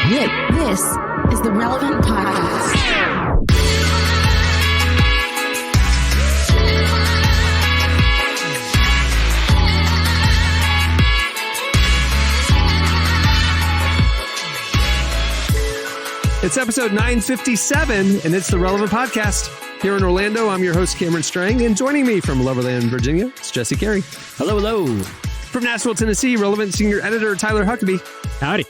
This is the Relevant Podcast. It's episode 957, and it's the Relevant Podcast. Here in Orlando, I'm your host, Cameron Strang, and joining me from Loverland, Virginia, it's Jesse Carey. Hello, hello. From Nashville, Tennessee, Relevant Senior Editor Tyler Huckabee. Howdy.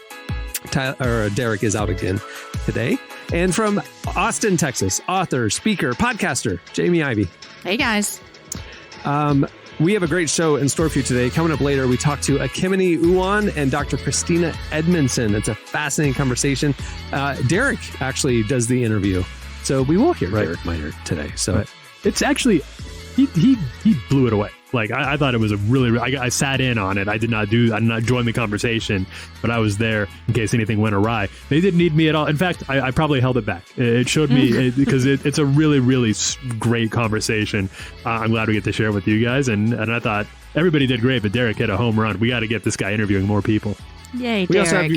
Derek is out again today. And from Austin, Texas, author, speaker, podcaster, Jamie Ivey. Hey, guys. We have a great show in store for you today. Coming up later, we talk to Ekemini Uwan and Dr. Christina Edmondson. It's a fascinating conversation. Derek actually does the interview, so we will hear Derek Miner today. So it's actually he blew it away. Like I thought it was a really. I sat in on it. I did not join the conversation, but I was there in case anything went awry. They didn't need me at all. In fact, I probably held it back. It showed me because it's a really, really great conversation. I'm glad we get to share it with you guys, and I thought everybody did great, but Derek hit a home run. We got to get this guy interviewing more people. Yay, Derek. We also have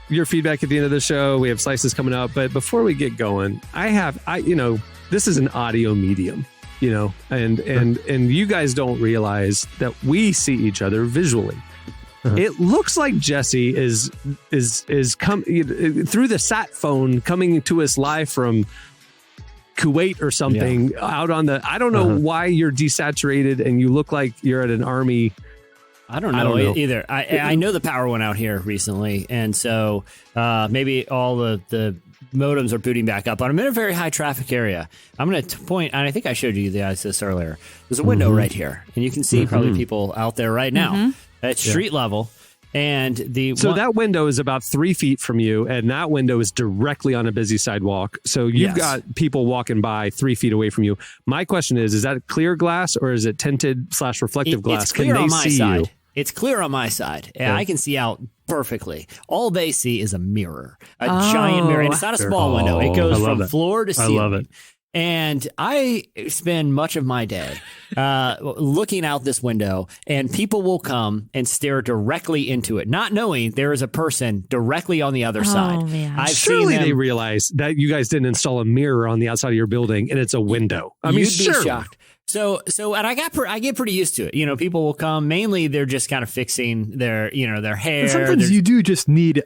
your feedback at the end of the show. We have slices coming up, but before we get going, this is an audio medium. And you guys don't realize that we see each other visually. Uh-huh. It looks like Jesse is through the sat phone coming to us live from Kuwait or something out on the. I don't know why you're desaturated and you look like you're at an army. I don't know either. I know the power went out here recently, and so maybe all the modems are booting back up. But I'm in a very high traffic area. I'm going to point, and I think I showed you guys this earlier. There's a window right here, and you can see probably people out there right now at street level. And that window is about 3 feet from you, and that window is directly on a busy sidewalk. So you've got people walking by 3 feet away from you. My question is that clear glass or is it tinted / reflective glass? It's clear on my side. You? It's clear on my side. And I can see out perfectly. All they see is a mirror, a giant mirror. And it's not a small window. It goes from floor to ceiling. I love it. And I spend much of my day looking out this window, and people will come and stare directly into it, not knowing there is a person directly on the other side. Man. Surely they realize that you guys didn't install a mirror on the outside of your building, and it's a window. I mean, you'd be shocked. So, and I get pretty used to it. People will come. Mainly, they're just kind of fixing their hair. And sometimes you do just need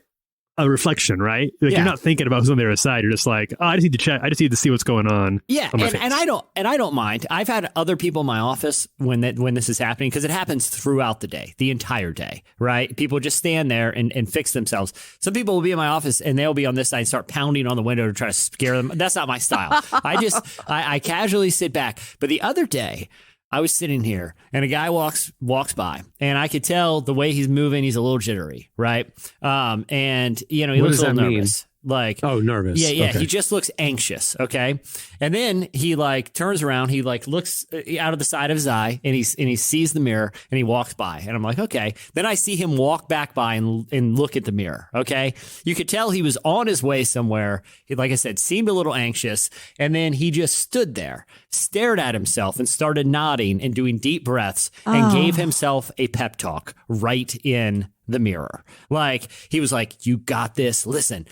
a reflection, right? Like you're not thinking about who's on the other side. You're just like, I just need to check. I just need to see what's going on. Yeah, and I don't mind. I've had other people in my office when this is happening, because it happens throughout the day, the entire day, right? People just stand there and fix themselves. Some people will be in my office and they'll be on this side and start pounding on the window to try to scare them. That's not my style. I casually sit back. But the other day, I was sitting here and a guy walks by, and I could tell the way he's moving, he's a little jittery, right? And he looks a little nervous. Like, nervous. Yeah. Okay. He just looks anxious. Okay. And then he turns around, he looks out of the side of his eye, and he sees the mirror, and he walks by, and I'm like, okay. Then I see him walk back by and look at the mirror. Okay. You could tell he was on his way somewhere. He, like I said, seemed a little anxious. And then he just stood there, stared at himself, and started nodding and doing deep breaths and gave himself a pep talk right in the mirror. Like, he was like, you got this. Listen,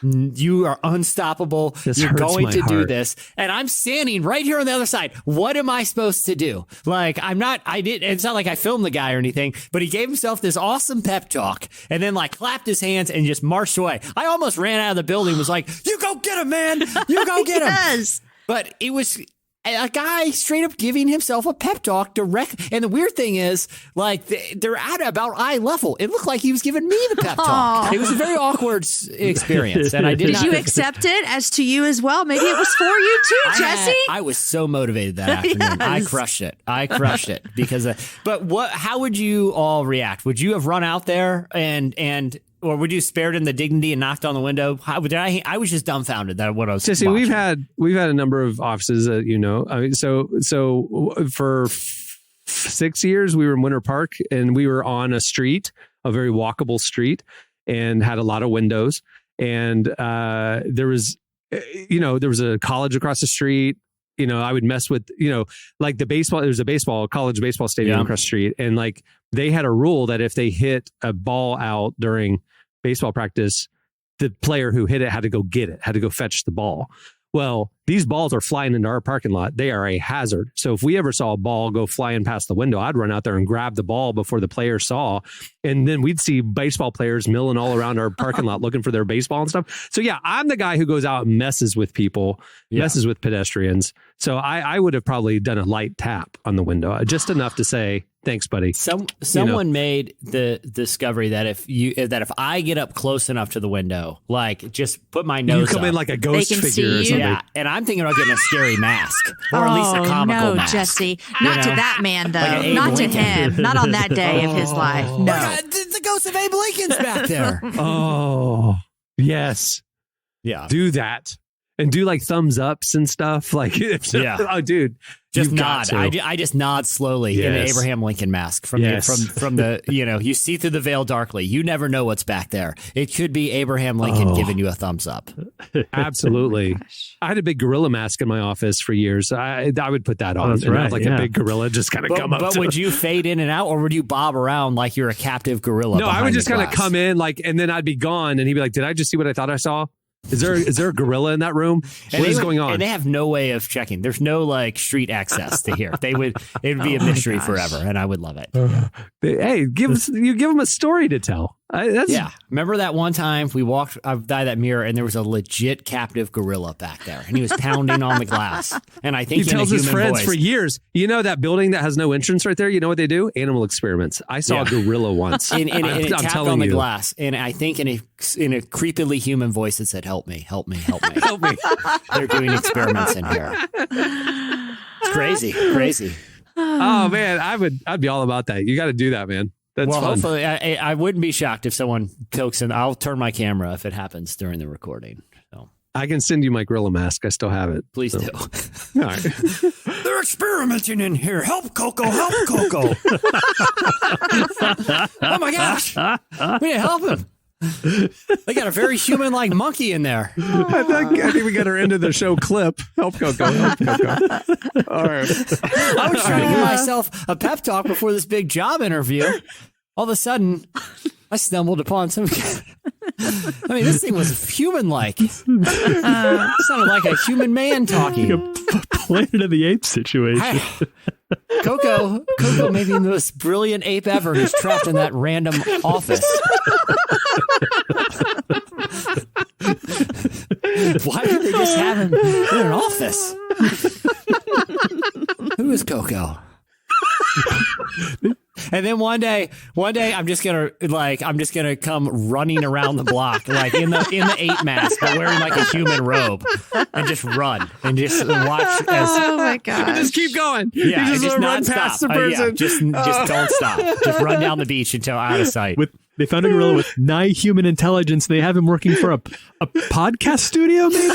you are unstoppable. You're going to do this. And I'm standing right here on the other side. What am I supposed to do? Like, it's not like I filmed the guy or anything, but he gave himself this awesome pep talk and then clapped his hands and just marched away. I almost ran out of the building, was like, you go get him, man. You go get him. Yes. But it was a guy straight up giving himself a pep talk direct. And the weird thing is, they're at about eye level. It looked like he was giving me the pep talk. It was a very awkward experience. And Did you accept it as to you as well? Maybe it was for you too, Jesse. I was so motivated that afternoon. Yes. I crushed it because, how would you all react? Would you have run out there or would you spared him the dignity and knocked on the window? I was just dumbfounded that what I was. Jesse, we've had a number of offices that I mean, so for 6 years we were in Winter Park, and we were on a street, a very walkable street, and had a lot of windows. And there was a college across the street. I would mess with, like the baseball. There's a college baseball stadium across the street, and they had a rule that if they hit a ball out during baseball practice, the player who hit it had to go get it, had to go fetch the ball. Well, these balls are flying into our parking lot. They are a hazard. So if we ever saw a ball go flying past the window, I'd run out there and grab the ball before the player saw. And then we'd see baseball players milling all around our parking lot looking for their baseball and stuff. So yeah, I'm the guy who goes out and messes with people, messes with pedestrians. So I would have probably done a light tap on the window, just enough to say, thanks, buddy. Someone made the discovery that if I get up close enough to the window, like just put my nose, you come up, in like a ghost figure or something. Yeah, and I'm thinking about getting a scary mask, or at least a comical mask. Jesse, not to that man though, like not to him, not on that day of his life. No, the ghost of Abe Lincoln's back there. Oh, yes, yeah, do that. And do like thumbs ups and stuff. Like, oh, dude, just nod. I just nod slowly in an Abraham Lincoln mask from the you see through the veil darkly. You never know what's back there. It could be Abraham Lincoln giving you a thumbs up. Absolutely. I had a big gorilla mask in my office for years. I would put that on. That's right. Like a big gorilla just kind of come up. But would you fade in and out, or would you bob around like you're a captive gorilla? No, I would just kind of come in and then I'd be gone, and he'd be like, "Did I just see what I thought I saw? Is there a gorilla in that room? What is going on?" And they have no way of checking. There's no like street access to here. It would be a mystery forever, and I would love it. Hey, give them a story to tell. Remember that one time we walked by that mirror, and there was a legit captive gorilla back there, and he was pounding on the glass. And I think he tells his friends voice, for years. You know that building that has no entrance right there? You know what they do? Animal experiments. I saw a gorilla once. and it tapped on the glass, and I think in a creepily human voice it said, "Help me, help me, help me, help me." They're doing experiments in here. It's crazy. Oh man, I'd be all about that. You got to do that, man. That's fun. Hopefully, I wouldn't be shocked if someone pokes in. I'll turn my camera if it happens during the recording. So I can send you my gorilla mask. I still have it. Please do. All right. They're experimenting in here. Help, Coco. Help, Coco. Oh my gosh. We need to help him. They got a very human-like monkey in there. I think we got our end of the show clip. Help Coco. Help Coco. All right. I was trying to give myself a pep talk before this big job interview. All of a sudden, I stumbled upon some... I mean, this thing was human-like. It sounded like a human man talking. Like a Planet of the Apes situation. Coco may be the most brilliant ape ever who's trapped in that random office. Why did they just have him in an office? Who is Coco? And then one day I'm just gonna come running around the block like in the ape mask, but wearing like a human robe, and just run and just watch as. Oh my god! Just keep going. Yeah, just not run past the person. Just don't stop. Just run down the beach until out of sight. They found a gorilla with nigh human intelligence. They have him working for a podcast studio, maybe?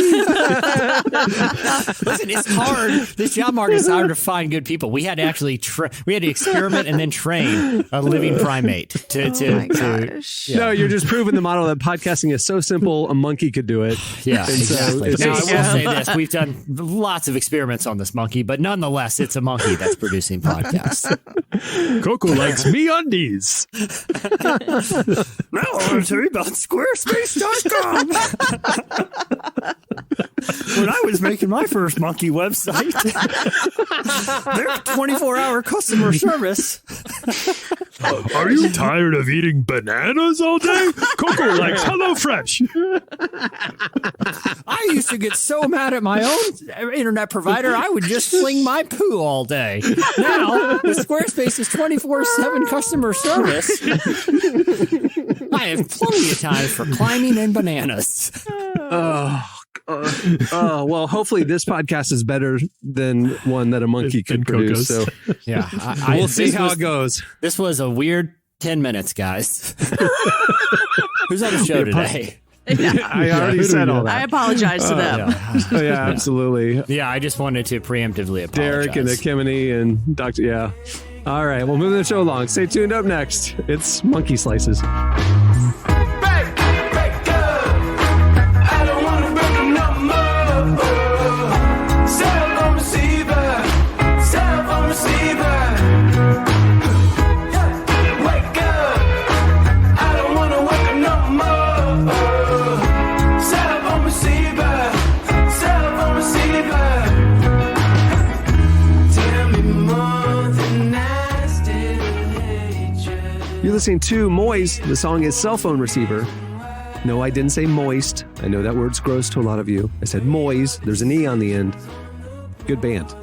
Listen, it's hard. This job market is hard to find good people. We had to actually experiment and then train a living primate to No, you're just proving the model that podcasting is so simple a monkey could do it. Yeah, exactly. Now, I will say this. We've done lots of experiments on this monkey, but nonetheless, it's a monkey that's producing podcasts. Coco likes MeUndies. Now I want to tell you about Squarespace.com. When I was making my first monkey website, their 24-hour customer service. Are you tired of eating bananas all day? Coco likes HelloFresh. I used to get so mad at my own internet provider, I would just fling my poo all day. Now, with Squarespace's 24/7 customer service, I have plenty of time for climbing and bananas. Well, hopefully this podcast is better than one that a monkey could produce. So yeah, we'll see how it goes. This was a weird 10 minutes, guys. Who's on the show today? I already said all that. I apologize to them. Yeah, absolutely. Yeah, I just wanted to preemptively apologize. Derek and Ekemini and Dr. Yeah. All right, we'll move the show along. Stay tuned. Up next, it's Monkey Slices. You're listening to Moist. The song is Cell Phone Receiver. No, I didn't say moist. I know that word's gross to a lot of you. I said moist. There's an E on the end. Good band.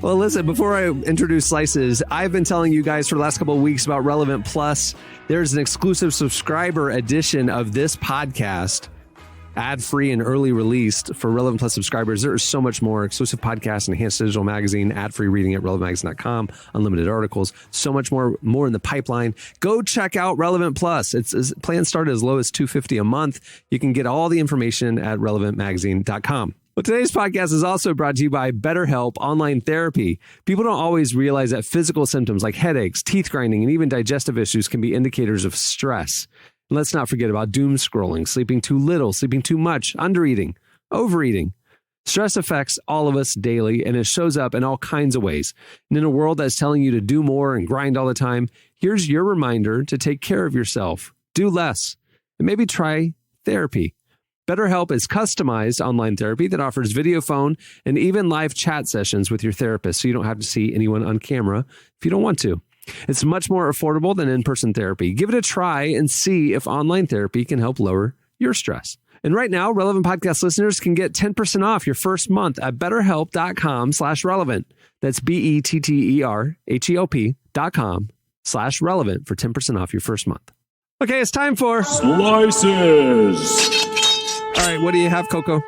Well, listen, before I introduce Slices, I've been telling you guys for the last couple of weeks about Relevant Plus. There's an exclusive subscriber edition of this podcast, ad-free and early released for Relevant Plus subscribers. There is so much more. Exclusive podcasts, enhanced digital magazine, ad-free reading at relevantmagazine.com, unlimited articles, so much more in the pipeline. Go check out Relevant Plus. Its plans start as low as $250 a month. You can get all the information at relevantmagazine.com. Well, today's podcast is also brought to you by BetterHelp Online Therapy. People don't always realize that physical symptoms like headaches, teeth grinding, and even digestive issues can be indicators of stress. And let's not forget about doom scrolling, sleeping too little, sleeping too much, undereating, overeating. Stress affects all of us daily, and it shows up in all kinds of ways. And in a world that's telling you to do more and grind all the time, here's your reminder to take care of yourself, do less, and maybe try therapy. BetterHelp is customized online therapy that offers video, phone, and even live chat sessions with your therapist, so you don't have to see anyone on camera if you don't want to. It's much more affordable than in-person therapy. Give it a try and see if online therapy can help lower your stress. And right now, Relevant Podcast listeners can get 10% off your first month at betterhelp.com/relevant. That's BetterHelp.com/relevant for 10% off your first month. Okay, it's time for Slices. All right, what do you have, Coco?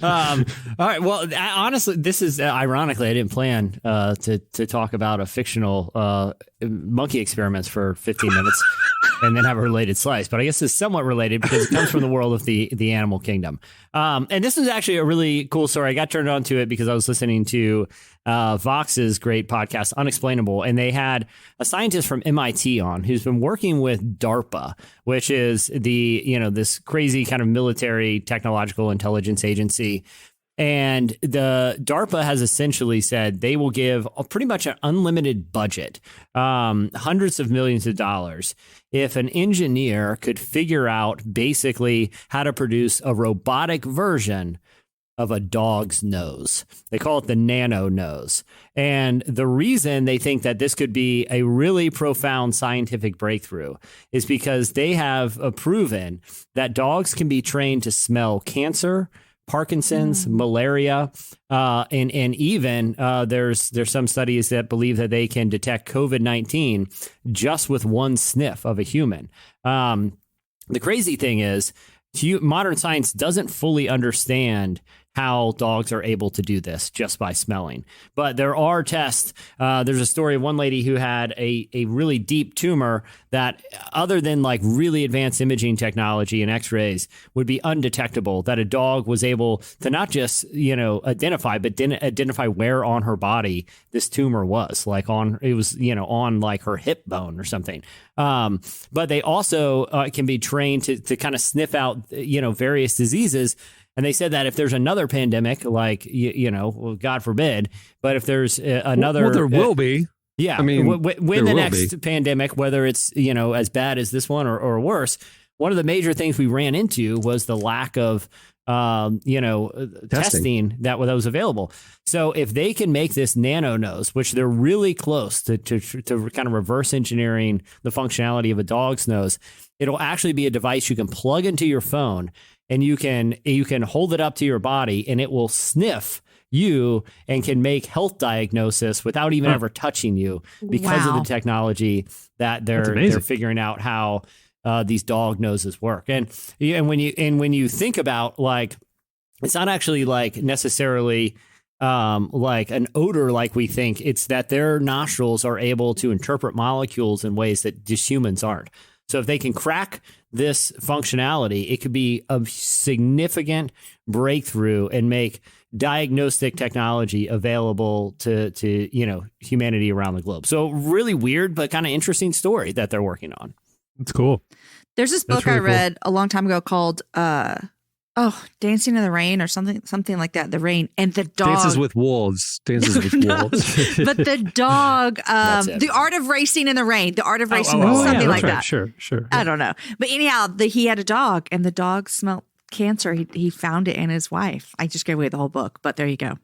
All right. Well, honestly, this is ironically, I didn't plan to talk about a fictional monkey experiments for 15 minutes and then have a related slice. But I guess it's somewhat related because it comes from the world of the animal kingdom. And this is actually a really cool story. I got turned on to it because I was listening to Vox's great podcast, Unexplainable, and they had a scientist from MIT on who's been working with DARPA, which is this crazy kind of military technological intelligence agency. And the DARPA has essentially said they will give pretty much an unlimited budget, hundreds of millions of dollars, if an engineer could figure out basically how to produce a robotic version of a dog's nose. They call it the nano nose. And the reason they think that this could be a really profound scientific breakthrough is because they have proven that dogs can be trained to smell cancer, Parkinson's, malaria, and even there's some studies that believe that they can detect COVID-19 just with one sniff of a human. The crazy thing is, modern science doesn't fully understand how dogs are able to do this just by smelling. But there are tests. There's a story of one lady who had a really deep tumor that, other than like really advanced imaging technology and x-rays, would be undetectable, that a dog was able to not just, identify, but didn't identify where on her body this tumor was, like on like her hip bone or something. But they also can be trained to kind of sniff out, various diseases. And they said that if there's another pandemic, like, God forbid, but if there's another... Well, there will be. Yeah. I mean, when the next pandemic, whether it's, as bad as this one or worse, one of the major things we ran into was the lack of, testing that was available. So if they can make this nano nose, which they're really close to kind of reverse engineering the functionality of a dog's nose, it'll actually be a device you can plug into your phone. And you can hold it up to your body and it will sniff you and can make health diagnosis without even ever touching you because of the technology that they're figuring out how these dog noses work. And when you think about, like, it's not actually like necessarily like an odor like we think. It's that their nostrils are able to interpret molecules in ways that just humans aren't. So if they can crack this functionality, it could be a significant breakthrough and make diagnostic technology available to humanity around the globe. So really weird, but kind of interesting story that they're working on. It's cool. There's this book I read a long time ago called Dancing in the Rain or something like that. The Rain and the dog. Dances with Wolves. Wolves. But the dog, The Art of Racing in the Rain. The Art of Racing, something like that. Sure. I don't know. But anyhow, he had a dog and the dog smelled cancer. He found it in his wife. I just gave away the whole book, but there you go.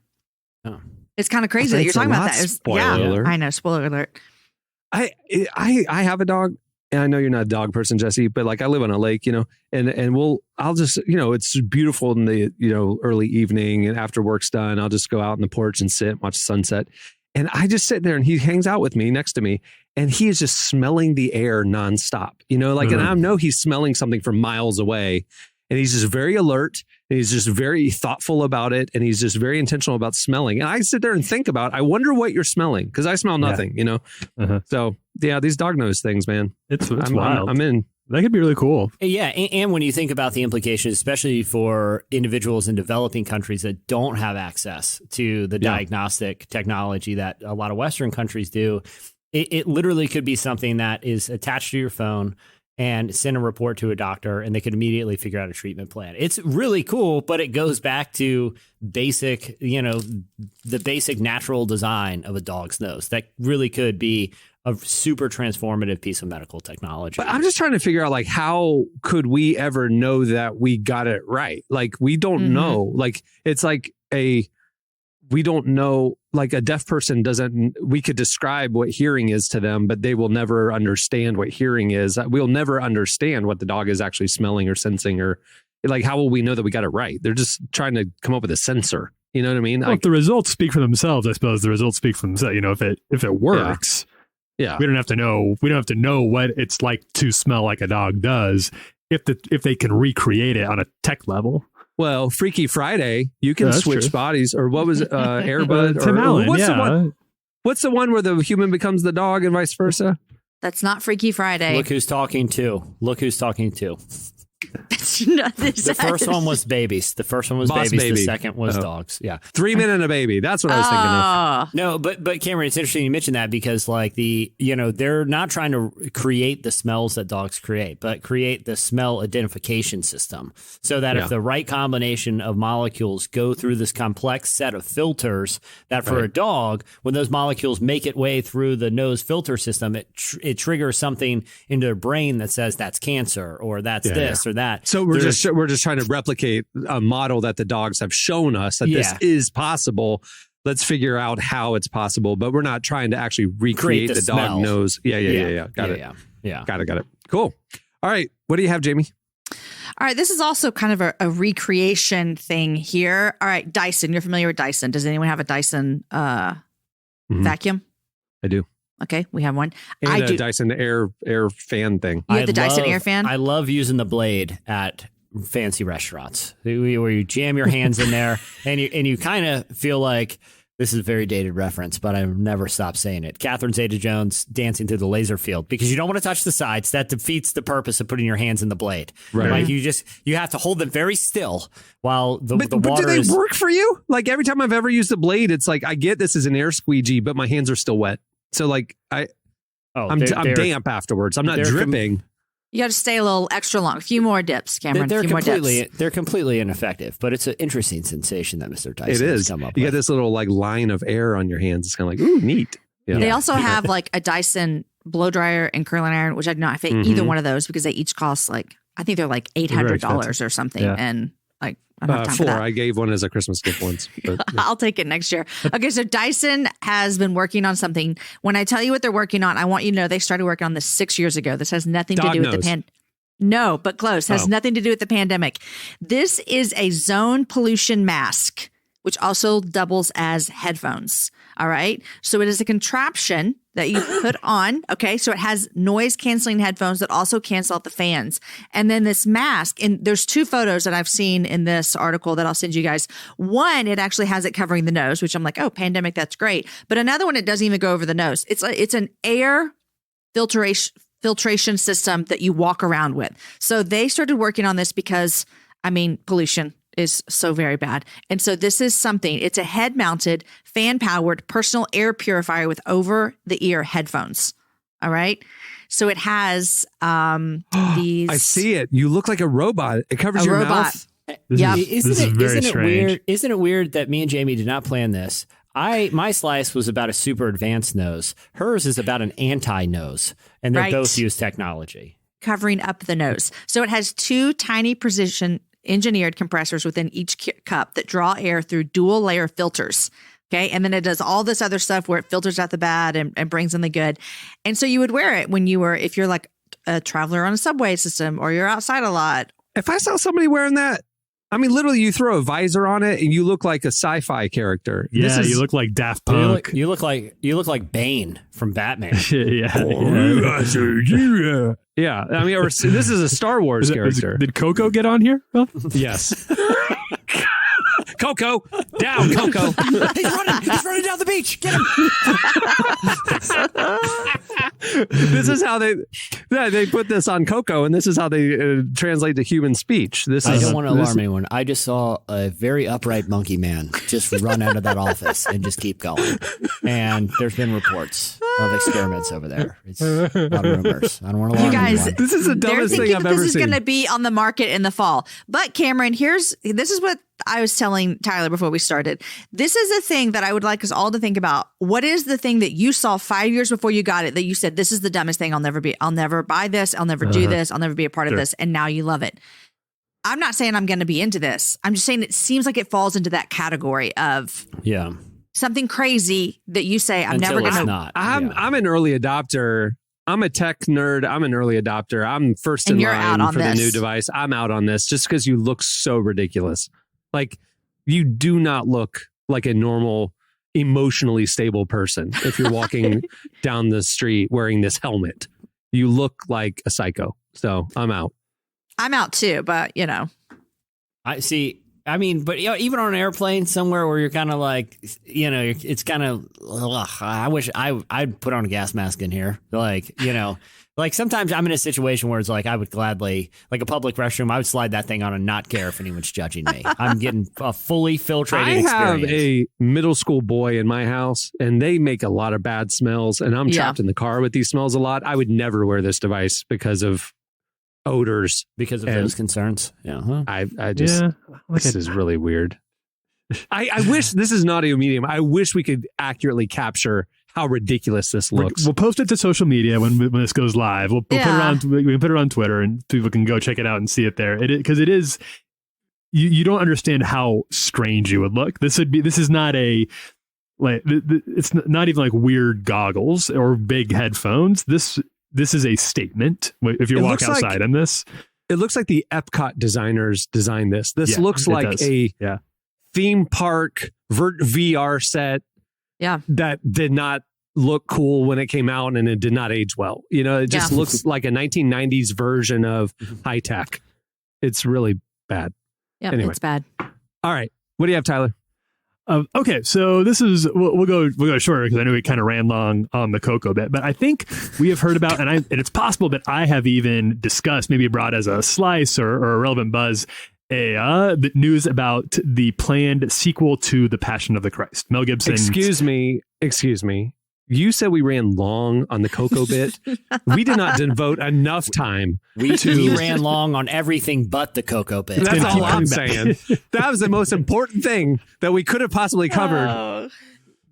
Oh. It's kind of crazy that you're talking about that. Spoiler alert. I know. Spoiler alert. I have a dog. And I know you're not a dog person, Jesse, but like I live on a lake, and I'll just, it's beautiful in the, early evening and after work's done, I'll just go out on the porch and sit and watch the sunset. And I just sit there and he hangs out with me next to me and he is just smelling the air nonstop, and I know he's smelling something from miles away and he's just very alert and he's just very thoughtful about it. And he's just very intentional about smelling. And I sit there and think about, I wonder what you're smelling because I smell nothing, So yeah, these dog nose things, man. It's wild. I'm in. That could be really cool. Yeah. And when you think about the implications, especially for individuals in developing countries that don't have access to the diagnostic technology that a lot of Western countries do, it literally could be something that is attached to your phone and send a report to a doctor and they could immediately figure out a treatment plan. It's really cool, but it goes back to basic, the basic natural design of a dog's nose. That really could be a super transformative piece of medical technology. But I'm just trying to figure out, like, how could we ever know that we got it right? Like, we don't know. Like, it's like we don't know, like a deaf person we could describe what hearing is to them, but they will never understand what hearing is. We'll never understand what the dog is actually smelling or sensing, or like, how will we know that we got it right? They're just trying to come up with a sensor. You know what I mean? Well, if the results speak for themselves, I suppose the results speak for themselves. If it works, yeah. We don't have to know what it's like to smell like a dog does if they can recreate it on a tech level. Well, Freaky Friday, you can switch true. bodies, or what was it? Airbud? Tim Allen, what's the one where the human becomes the dog and vice versa? That's not Freaky Friday. Look who's talking to. The first one was babies. Boss babies. Baby. The second was dogs. Yeah. 3 Men and a Baby. That's what I was thinking of. No, but Cameron, it's interesting you mentioned that because like they're not trying to create the smells that dogs create, but create the smell identification system so that if the right combination of molecules go through this complex set of filters, that for a dog, when those molecules make it way through the nose filter system, it triggers something into their brain that says that's cancer or that's this or that. So we're just trying to replicate a model that the dogs have shown us that this is possible. Let's figure out how it's possible, but we're not trying to actually recreate the dog nose. Yeah. Got it. Cool. All right. What do you have, Jamie? All right. This is also kind of a recreation thing here. All right. Dyson. You're familiar with Dyson. Does anyone have a Dyson vacuum? I do. Okay, we have one. And I do. Dyson air fan thing. You have the Dyson air fan? I love using the blade at fancy restaurants where you jam your hands in there and you kind of feel like, this is a very dated reference, but I've never stopped saying it. Catherine Zeta-Jones dancing through the laser field because you don't want to touch the sides. That defeats the purpose of putting your hands in the blade. Right. Like you have to hold them very still while the water But do they work for you? Like every time I've ever used a blade, it's like, I get this is an air squeegee, but my hands are still wet. So like I'm damp afterwards. I'm not dripping. You got to stay a little extra long. A few more dips, Cameron. They're completely ineffective, but it's an interesting sensation that Mr. Dyson has come up with. You get this little like line of air on your hands. It's kind of like, ooh, neat. Yeah. They also have like a Dyson blow dryer and curling iron, which I do not fit either one of those because they each cost like, I think they're like $800 or something. Yeah. And like, I don't have time for that. I gave one as a Christmas gift once. But, I'll take it next year. Okay, so Dyson has been working on something. When I tell you what they're working on, I want you to know they started working on this 6 years ago. This has nothing to do with the No, but close. Has nothing to do with the pandemic. This is a zone pollution mask, which also doubles as headphones. All right. So it is a contraption that you put on. Okay. So it has noise canceling headphones that also cancel out the fans. And then this mask, and there's 2 photos that I've seen in this article that I'll send you guys. One, it actually has it covering the nose, which I'm like, oh, pandemic, that's great. But another one, it doesn't even go over the nose. It's an air filtration system that you walk around with. So they started working on this because, pollution is so very bad. And so this is something, it's a head mounted, fan powered personal air purifier with over the ear headphones. All right. So it has these. I see it. You look like a robot. It covers your mouth. Yeah. Isn't it weird? Isn't it weird that me and Jamie did not plan this? My slice was about a super advanced nose. Hers is about an anti-nose. And they both use technology. Covering up the nose. So it has 2 tiny precision engineered compressors within each cup that draw air through dual layer filters. Okay. And then it does all this other stuff where it filters out the bad and brings in the good. And so you would wear it if you're like a traveler on a subway system or you're outside a lot. If I saw somebody wearing that, I mean, literally, you throw a visor on it and you look like a sci-fi character. Yeah, you look like Daft Punk. You look like Bane from Batman. Yeah. Yeah. I mean, this is a Star Wars character. Did Coco get on here? Well, yes. Coco, down, Coco. He's running down the beach. Get him. This is how they put this on Coco, and this is how they translate to human speech. I don't want to alarm anyone. I just saw a very upright monkey man just run out of that office and just keep going. And there's been reports of experiments over there. It's a lot of rumors. I don't want to alarm anyone. This is the dumbest thing I've ever seen. This is going to be on the market in the fall. But Cameron, this is what I was telling Tyler before we started. This is a thing that I would like us all to think about. What is the thing that you saw 5 years before you got it that you said, this is the dumbest thing I'll never buy this. I'll never do this. I'll never be a part of this. And now you love it. I'm not saying I'm going to be into this. I'm just saying it seems like it falls into that category of something crazy that you say, I'm never going to. I'm an early adopter. I'm a tech nerd. I'm an early adopter. I'm first in line for the new device. I'm out on this just because you look so ridiculous. Like, you do not look like a normal, emotionally stable person if you're walking down the street wearing this helmet. You look like a psycho. So I'm out. I'm out too, but I see. I mean, but even on an airplane somewhere where you're kind of like, it's kind of, I wish I'd put on a gas mask in here. Like sometimes I'm in a situation where it's like I would gladly, like a public restroom, I would slide that thing on and not care if anyone's judging me. I'm getting a fully filtrated experience. I have a middle school boy in my house, and they make a lot of bad smells, and I'm trapped in the car with these smells a lot. I would never wear this device because of odors. Because of those concerns. Yeah. Huh? This is really weird. I wish, this is an audio medium, I wish we could accurately capture how ridiculous this looks. We'll post it to social media when this goes live. We'll put it on. We can put it on Twitter, and people can go check it out and see it there. Because it is. You don't understand how strange you would look. This is not it's not even like weird goggles or big headphones. This is a statement. If you walk outside in this, it looks like the Epcot designers designed this. This looks like a theme park VR set. Yeah. That did not look cool when it came out, and it did not age well. It just looks like a 1990s version of high tech. It's really bad. Yeah, anyway. It's bad. All right. What do you have, Tyler? Okay, so this is we'll go shorter because I know we kind of ran long on the Coco bit, but I think we have heard about, and it's possible that I have even discussed, maybe brought as a slice or a relevant buzz, the news about the planned sequel to The Passion of the Christ. Mel Gibson. Excuse me. You said we ran long on the Coco bit. We did not devote enough time. We ran long on everything but the Coco bit. That's all I'm saying. That was the most important thing that we could have possibly covered.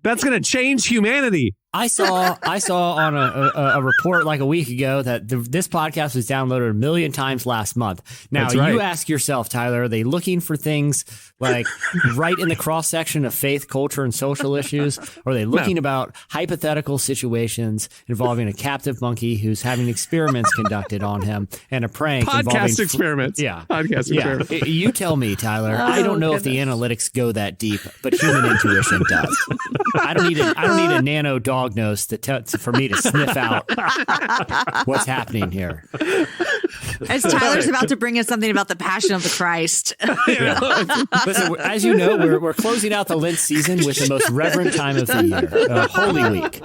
That's going to change humanity. I saw on a report like a week ago that this podcast was downloaded 1 million times last month. Now, you ask yourself, Tyler, are they looking for things like right in the cross section of faith, culture, and social issues? Or are they looking about hypothetical situations involving a captive monkey who's having experiments conducted on him and a prank involving experiments? Podcast experiments. You tell me, Tyler. I don't know if the analytics go that deep, but human intuition does. I don't need a nano dog nose for me to sniff out what's happening here. As Tyler's about to bring us something about the Passion of the Christ. Listen, as you know, we're closing out the Lent season with the most reverent time of the year, Holy Week,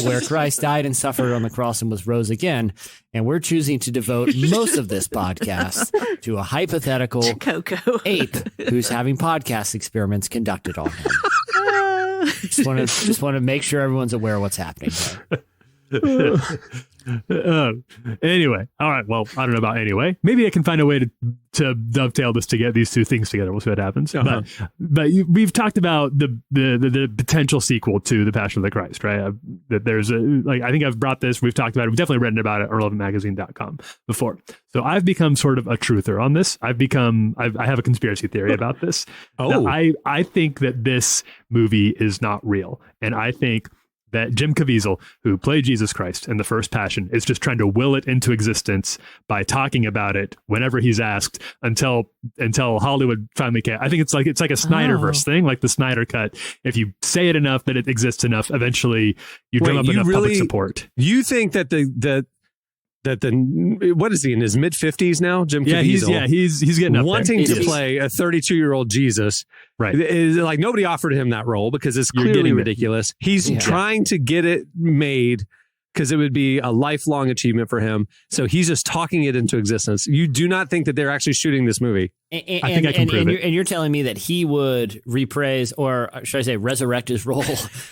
where Christ died and suffered on the cross and was rose again. And we're choosing to devote most of this podcast to a hypothetical Coco ape who's having podcast experiments conducted on him. Just want to make sure everyone's aware of what's happening here. Anyway, all right. Well, I don't know about anyway. Maybe I can find a way to dovetail this to get these two things together. We'll see what happens. But we've talked about the potential sequel to The Passion of the Christ, right? That there's I think I've brought this. We've talked about it. We've definitely written about it at irrelevantmagazine.com before. So I've become sort of a truther on this. I have a conspiracy theory about this. I think that this movie is not real, and I think that Jim Caviezel, who played Jesus Christ in the first Passion, is just trying to will it into existence by talking about it whenever he's asked until Hollywood finally can. I think it's like a Snyderverse thing, like the Snyder Cut. If you say it enough that it exists enough, eventually you drum up enough public support. You think that what is he, in his mid-50s now? Jim Caviezel. He's getting up wanting there. to play a 32-year-old Jesus. Right. Is like nobody offered him that role because it's clearly ridiculous. He's trying to get it made because it would be a lifelong achievement for him. So he's just talking it into existence. You do not think that they're actually shooting this movie? I think I can prove it. And you're telling me that he would reprise, or should I say resurrect his role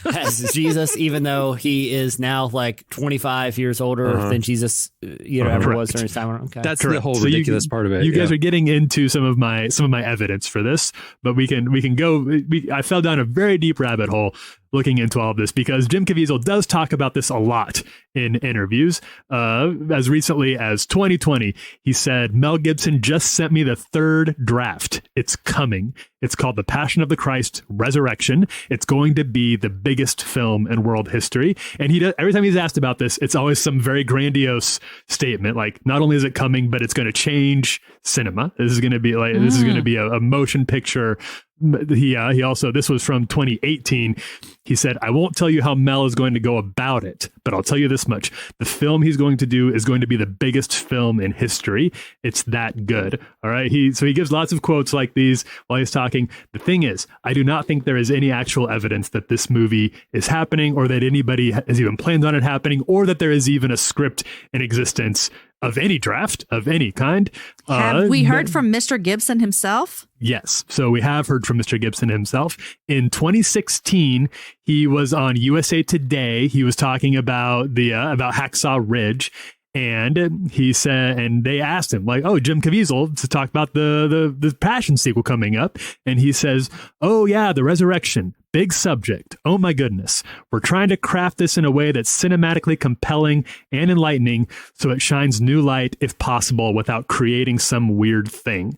as Jesus, even though he is now like 25 years older than Jesus ever was during his time? Okay. That's correct. The whole ridiculous part of it. You guys are getting into some of my evidence for this, but we can go. I fell down a very deep rabbit hole looking into all of this because Jim Caviezel does talk about this a lot in interviews. As recently as 2020, he said, Mel Gibson just sent me the third draft. It's coming. It's called The Passion of the Christ Resurrection. It's going to be the biggest film in world history. And he does, every time he's asked about this, it's always some very grandiose statement. Like, not only is it coming, but it's going to change cinema. This is going to be a motion picture. He also, this was from 2018. He said, I won't tell you how Mel is going to go about it, but I'll tell you this much. The film he's going to do is going to be the biggest film in history. It's that good. All right. So he gives lots of quotes like these while he's talking. The thing is, I do not think there is any actual evidence that this movie is happening or that anybody has even planned on it happening or that there is even a script in existence of any draft of any kind. Have we heard from Mr. Gibson himself? Yes. So we have heard from Mr. Gibson himself. In 2016, he was on USA Today. He was talking about about Hacksaw Ridge. And he said, and they asked him, like, oh, Jim Caviezel, to talk about the Passion sequel coming up. And he says, oh, yeah, the resurrection. Big subject. Oh, my goodness. We're trying to craft this in a way that's cinematically compelling and enlightening so it shines new light, if possible, without creating some weird thing.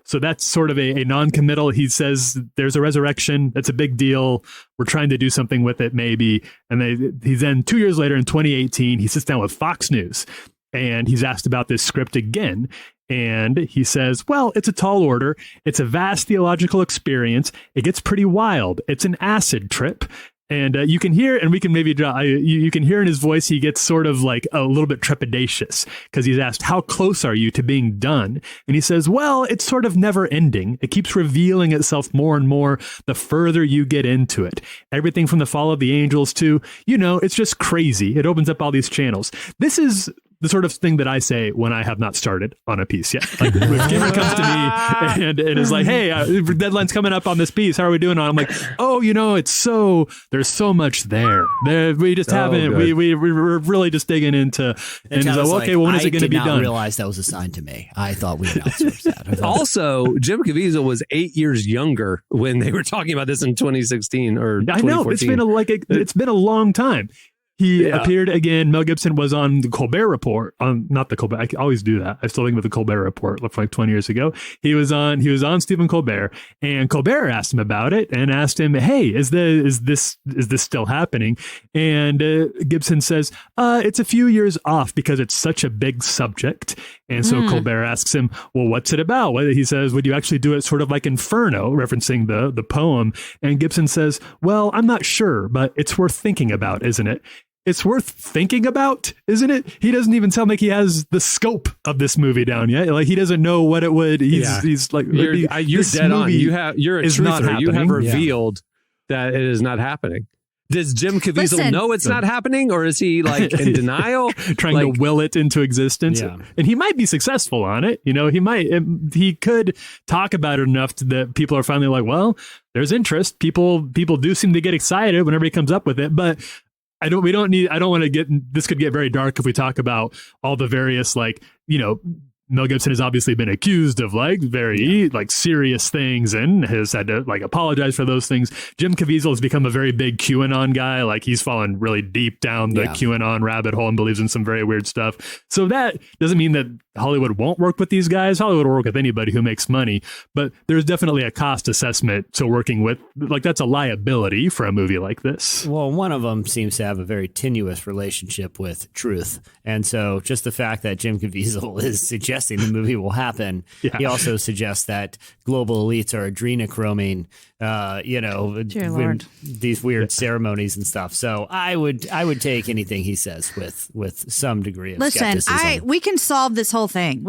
So that's sort of a non-committal. He says there's a resurrection. That's a big deal. We're trying to do something with it, maybe. And he's then 2 years later in 2018, he sits down with Fox News and he's asked about this script again. And he says, well, it's a tall order. It's a vast theological experience. It gets pretty wild. It's an acid trip. And you can hear, and we can maybe draw, you can hear in his voice, he gets sort of like a little bit trepidatious because he's asked, how close are you to being done? And he says, well, it's sort of never ending. It keeps revealing itself more and more the further you get into it. Everything from the fall of the angels to, it's just crazy. It opens up all these channels. This is the sort of thing that I say when I have not started on a piece yet. Like, if Cameron comes to me and is like, hey, deadline's coming up on this piece. How are we doing on it? I'm like, oh, there's so much there. We just haven't, we're really just digging into, and he's like, okay, well, when is it going to be done? I did not realize that was assigned to me. I thought we had outsourced that. Also, Jim Caviezel was 8 years younger when they were talking about this in 2016 or 2014. I know, it's been a long time. He appeared again. Mel Gibson was on the Colbert Report. Not the Colbert. I always do that. I still think of the Colbert Report. Looked like 20 years ago. He was on Stephen Colbert, and Colbert asked him about it and asked him, "Hey, is this still happening?" And Gibson says, "It's a few years off because it's such a big subject." And so Colbert asks him, "Well, what's it about?" He says, "Would you actually do it sort of like Inferno," referencing the poem? And Gibson says, "Well, I'm not sure, but it's worth thinking about, isn't it?" It's worth thinking about, isn't it? He doesn't even sound like he has the scope of this movie down yet. Like, he doesn't know what it would. He's like, you're dead on. You're a truther. You have revealed that it is not happening. Does Jim Caviezel know it's not happening, or is he like in denial, trying to will it into existence? Yeah. And he might be successful on it. He could talk about it enough that people are finally like, well, there's interest. People do seem to get excited whenever he comes up with it, but I don't want to get, this could get very dark if we talk about all the various, like, you know, Mel Gibson has obviously been accused of like very like serious things and has had to like apologize for those things. Jim Caviezel has become a very big QAnon guy. Like he's fallen really deep down the QAnon rabbit hole and believes in some very weird stuff. So that doesn't mean that Hollywood won't work with these guys. Hollywood will work with anybody who makes money, but there's definitely a cost assessment to working with, like, that's a liability for a movie like this. Well, one of them seems to have a very tenuous relationship with truth. And so just the fact that Jim Caviezel is suggesting the movie will happen, he also suggests that global elites are adrenochroming, these weird ceremonies and stuff. So I would take anything he says with some degree of skepticism. We can solve this whole thing.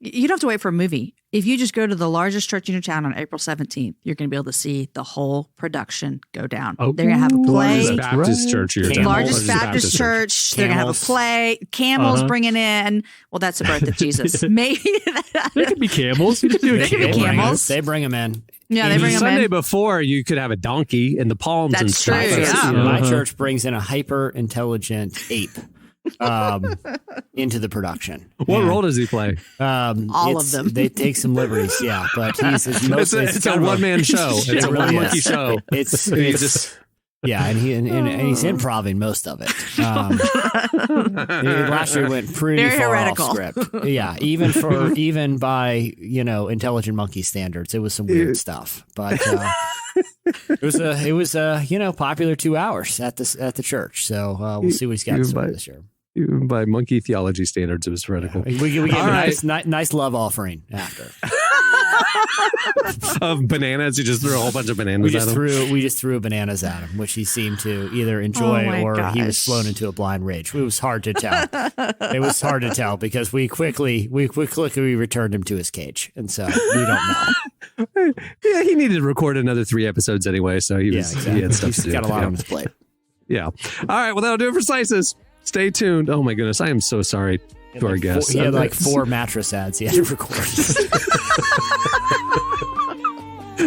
You don't have to wait for a movie. If you just go to the largest church in your town on April 17th, you're going to be able to see the whole production go down. They're going to have a play. Largest Baptist church. Largest Baptist church. They're going to have a play. Camels bringing in. Well, that's the birth of Jesus. Maybe. There could be camels. You could do camels. They bring them in. Yeah, they bring them in. Sunday before, you could have a donkey and the palms and stuff. That's true. Yeah. My church brings in a hyper intelligent ape into the production. What role does he play? All of them. They take some liberties, but he's mostly it's a one-man show. It's a one-monkey show. It's and he's improving most of it. Last year went pretty very far heretical. off script. Yeah, even by intelligent monkey standards, it was some weird stuff. But it was popular 2 hours at the church. So we'll see what he's got this year. Even by monkey theology standards, it was heretical. We gave a nice love offering after. Of bananas, you just threw a whole bunch of bananas at him. We just threw bananas at him, which he seemed to either enjoy or he was flown into a blind rage. It was hard to tell. It was hard to tell because we quickly returned him to his cage, and so we don't know. Yeah, he needed to record another 3 episodes anyway, so he had stuff to do. He's got a lot on his plate. Yeah. All right. Well, that'll do it for Slices. Stay tuned. Oh my goodness, I am so sorry to our guests. He had like 4 mattress ads he had to record.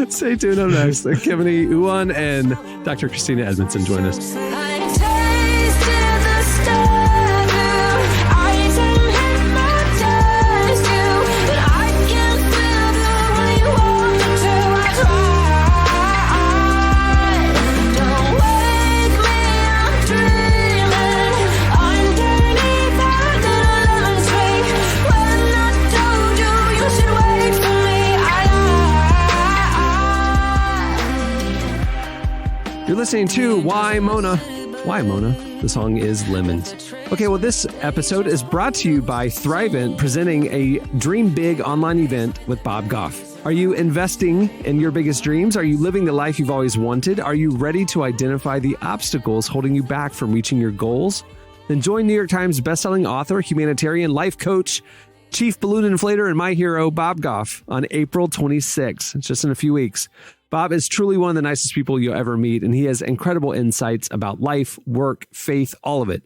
Stay tuned. Up next, Ekemini Uwan and Dr. Christina Edmondson join us. You're listening to Why Mona? Why Mona? The song is Lemons. Okay, well, this episode is brought to you by Thrivent, presenting a Dream Big online event with Bob Goff. Are you investing in your biggest dreams? Are you living the life you've always wanted? Are you ready to identify the obstacles holding you back from reaching your goals? Then join New York Times bestselling author, humanitarian, life coach, chief balloon inflator, and my hero, Bob Goff, on April 26th. It's just in a few weeks. Bob is truly one of the nicest people you'll ever meet, and he has incredible insights about life, work, faith, all of it.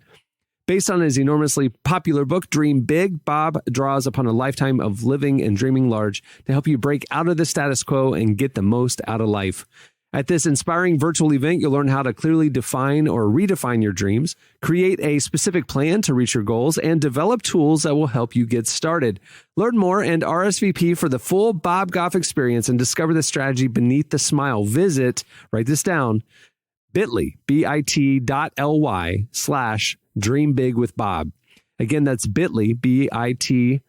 Based on his enormously popular book, Dream Big, Bob draws upon a lifetime of living and dreaming large to help you break out of the status quo and get the most out of life. At this inspiring virtual event, you'll learn how to clearly define or redefine your dreams, create a specific plan to reach your goals, and develop tools that will help you get started. Learn more and RSVP for the full Bob Goff experience and discover the strategy beneath the smile. Visit, write this down, bit.ly, bit.ly/Dream Big with Bob. Again, that's bit.ly, bit.ly/Dream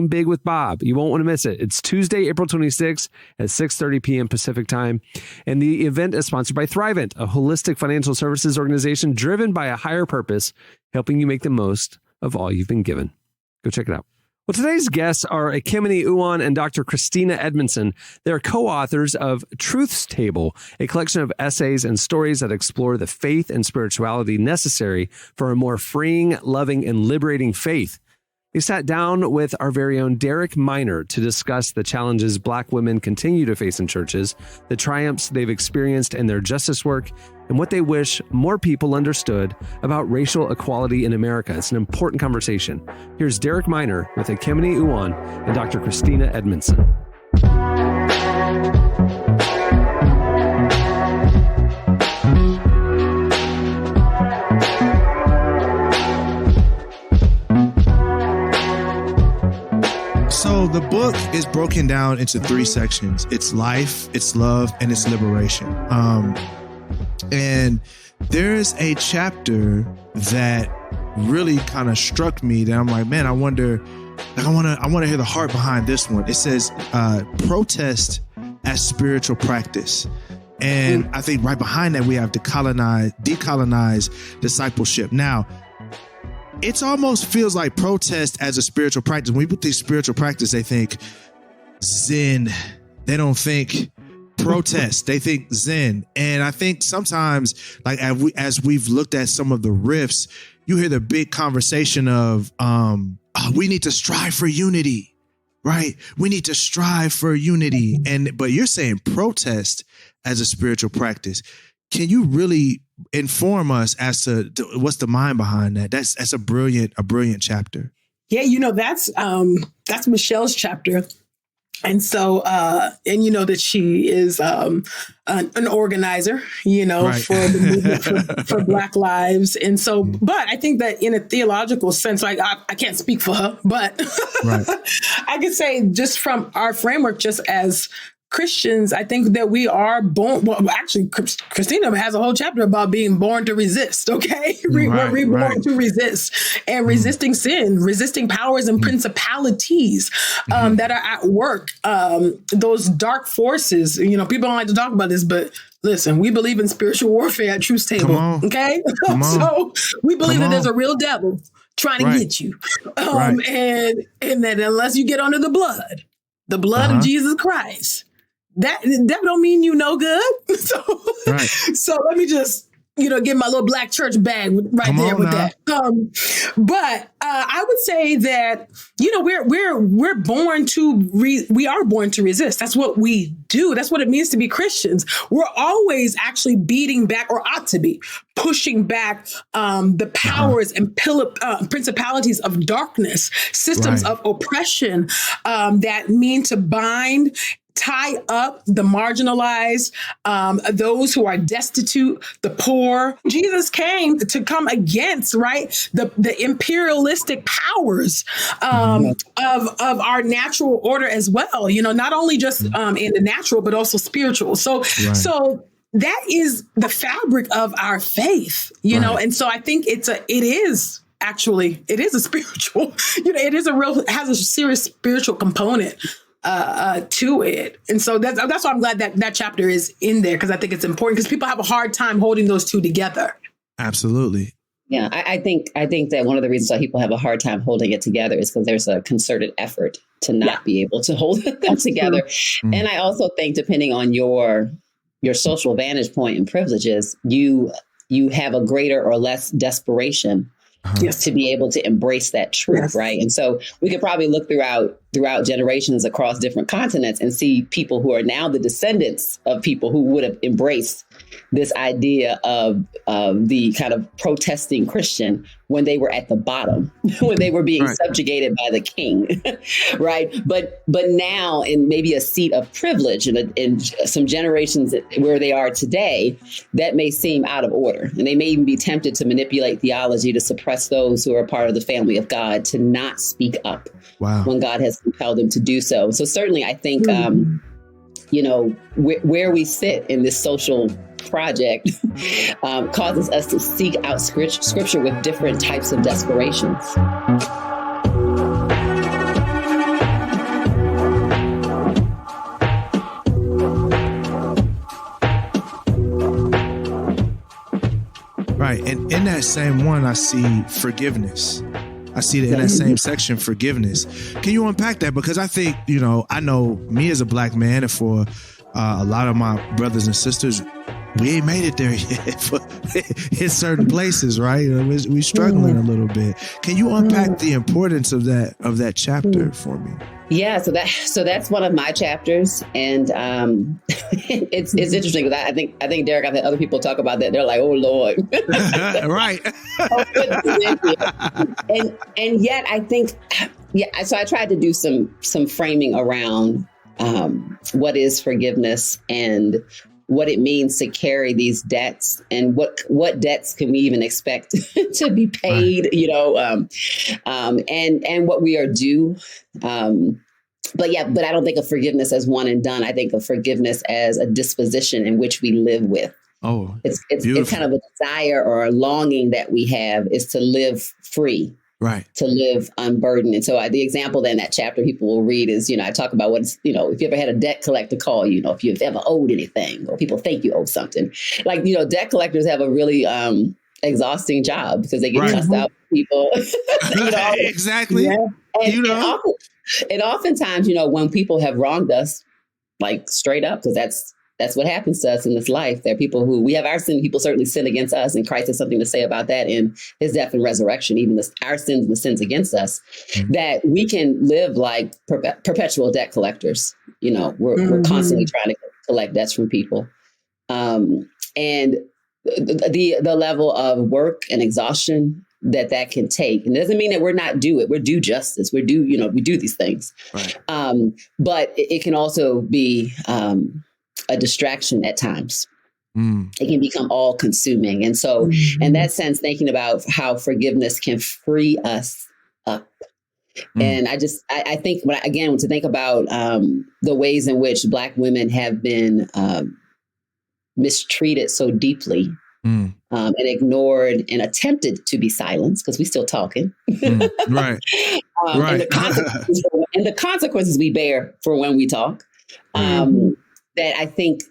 Big with Bob. You won't want to miss it. It's Tuesday, April 26th at 6:30 p.m. Pacific time. And the event is sponsored by Thrivent, a holistic financial services organization driven by a higher purpose, helping you make the most of all you've been given. Go check it out. Well, today's guests are Ekemini Uwan and Dr. Christina Edmondson. They're co-authors of Truth's Table, a collection of essays and stories that explore the faith and spirituality necessary for a more freeing, loving, and liberating faith. We sat down with our very own Derek Minor to discuss the challenges Black women continue to face in churches, the triumphs they've experienced in their justice work, and what they wish more people understood about racial equality in America. It's an important conversation. Here's Derek Minor with Ekemini Uwan and Dr. Christina Edmondson. the book is broken down into 3 sections. It's life, it's love, and it's liberation. And there's a chapter that really kind of struck me that I'm like, man, I wonder, like, I want to hear the heart behind this one. It says, protest as spiritual practice. And I think right behind that, we have decolonize discipleship. Now, it almost feels like protest as a spiritual practice. When people think spiritual practice, they think Zen. They don't think protest. They think Zen. And I think sometimes, like as we've looked at some of the riffs, you hear the big conversation of, we need to strive for unity, right? We need to strive for unity. But you're saying protest as a spiritual practice. Can you really inform us as to what's the mind behind that? That's a brilliant chapter. Yeah, that's Michelle's chapter. And so, and that she is an organizer, right, for the movement for Black lives. And so, but I think that in a theological sense, like I can't speak for her, but right. I could say just from our framework, just as Christians, I think that we are born. Well, actually, Christina has a whole chapter about being born to resist. Okay, we're reborn to resist and resisting sin, resisting powers and principalities that are at work. Those dark forces. People don't like to talk about this, but listen, we believe in spiritual warfare at Truth's Table. Okay, so we believe that there's a real devil trying to get you, and that unless you get under the blood of Jesus Christ. That don't mean good. So let me just, get my little black church bag right there with that. But I would say that, we're born to, we are born to resist. That's what we do. That's what it means to be Christians. We're always actually beating back, or ought to be pushing back the powers and principalities of darkness, systems of oppression that mean to bind, tie up the marginalized, those who are destitute, the poor. Jesus came to come against, the imperialistic powers of our natural order as well. Not only just in the natural, but also spiritual. So that is the fabric of our faith, and so I think it is a spiritual, has a serious spiritual component to it. And so that's why I'm glad that chapter is in there, because I think it's important, because people have a hard time holding those two together. Absolutely. Yeah, I think that one of the reasons why people have a hard time holding it together is because there's a concerted effort to not be able to hold them together. And I also think, depending on your social vantage point and privileges, you have a greater or less desperation to be able to embrace that truth, right? And so we could probably look throughout generations across different continents and see people who are now the descendants of people who would have embraced this idea of the kind of protesting Christian when they were at the bottom, when they were being subjugated by the king, right? But now, in maybe a seat of privilege in some generations where they are today, that may seem out of order. And they may even be tempted to manipulate theology to suppress those who are part of the family of God to not speak up when God has compelled them to do so. So certainly, I think, where we sit in this social project causes us to seek out scripture with different types of desperations. Right. And in that same one, I see forgiveness. I see that in that same section, forgiveness. Can you unpack that? Because I think, I know me as a Black man, and for a lot of my brothers and sisters, we ain't made it there yet in certain places, right? We're struggling a little bit. Can you unpack the importance of that chapter for me? Yeah, so that's one of my chapters, and it's interesting because I think Derek, I've had other people talk about that. They're like, "Oh Lord," right? and yet I think, So I tried to do some framing around what is forgiveness and what it means to carry these debts, and what debts can we even expect to be paid, and what we are due. but I don't think of forgiveness as one and done. I think of forgiveness as a disposition in which we live with. Oh, it's kind of a desire or a longing that we have is to live free, right? To live unburdened. And so the example that in that chapter people will read is, I talk about if you ever had a debt collector call you, if you've ever owed anything or people think you owe something, like, debt collectors have a really exhausting job because they get cussed out people. Exactly. Yeah. And oftentimes, when people have wronged us, like straight up, because that's what happens to us in this life. There are people who we have our sin. People certainly sin against us, and Christ has something to say about that in his death and resurrection, even our sins and the sins against us, that we can live like perpetual debt collectors. We're constantly trying to collect debts from people. And the level of work and exhaustion that can take. And it doesn't mean that we're not due it. We're due justice. We do these things. Right. But it can also be a distraction at times. It can become all consuming. And so in that sense, thinking about how forgiveness can free us up. And I think to think about the ways in which Black women have been mistreated so deeply and ignored and attempted to be silenced because we're still talking. Right. And the consequences we bear for when we talk. That I think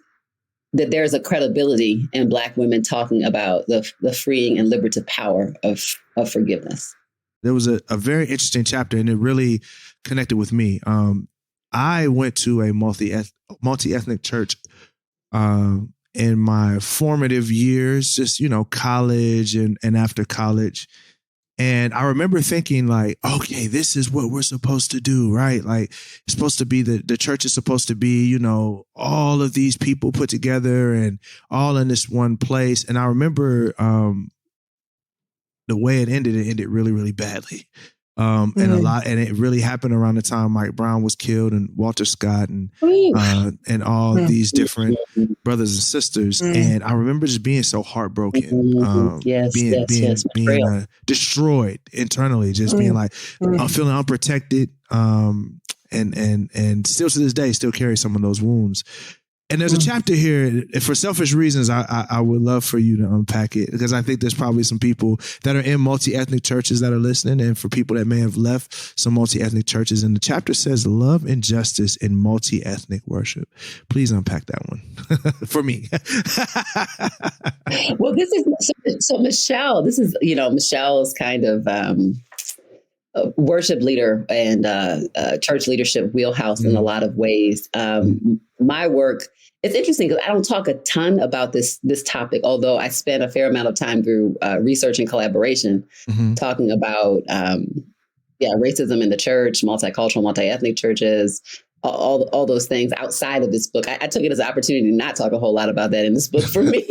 that there's a credibility in Black women talking about the freeing and liberative power of forgiveness. There was a very interesting chapter, and it really connected with me. I went to a multi-ethnic church in my formative years, just, college and after college. And I remember thinking like, okay, this is what we're supposed to do, right? Like it's supposed to be the church is supposed to be, all of these people put together and all in this one place. And I remember the way it ended really, really badly. And it really happened around the time Mike Brown was killed and Walter Scott and all these different brothers and sisters. And I remember just being so heartbroken, being destroyed internally, just being like, I'm feeling unprotected. And still to this day, still carry some of those wounds. And there's a chapter here, for selfish reasons, I would love for you to unpack it, because I think there's probably some people that are in multi-ethnic churches that are listening, and for people that may have left some multi-ethnic churches. And the chapter says love and justice in multi-ethnic worship. Please unpack that one for me. Well, this is, so Michelle, this is, Michelle's kind of worship leader and church leadership wheelhouse in a lot of ways. My work, it's interesting because I don't talk a ton about this topic, although I spent a fair amount of time through research and collaboration talking about racism in the church, multicultural, multi-ethnic churches, all those things outside of this book. I took it as an opportunity to not talk a whole lot about that in this book for me.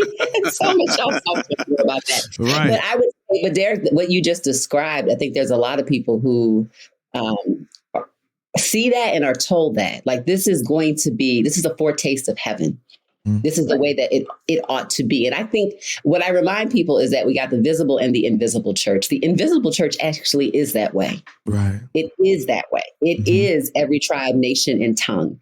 So Michelle talked about that. Right. But I would say, but Derek, what you just described, I think there's a lot of people who see that and are told that, like, this is a foretaste of heaven. This is the way that it ought to be. And I think what I remind people is that we got the visible and the invisible church. The invisible church actually is that way. Right. It is that way. It is every tribe, nation, and tongue.